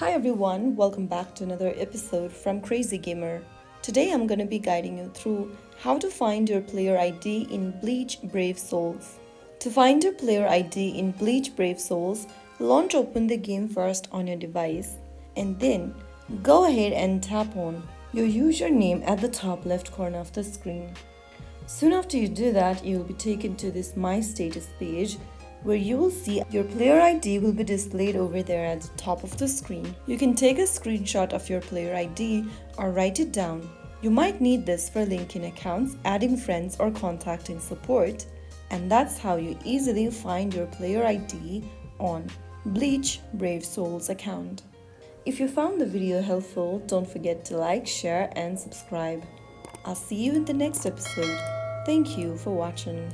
Hi everyone, welcome back to another episode from Crazy Gamer. Today I'm going to be guiding you through how to find your player ID in Bleach Brave Souls. To find your player ID in Bleach Brave Souls, launch open the game first on your device and then go ahead and tap on your username at the top left corner of the screen. Soon after you do that, you will be taken to this My Status page where you will see your player ID will be displayed over there at the top of the screen. You can take a screenshot of your player ID or write it down. You might need this for linking accounts, adding friends, or contacting support. And that's how you easily find your player ID on Bleach Brave Souls account. If you found the video helpful, don't forget to like, share, and subscribe. I'll see you in the next episode. Thank you for watching.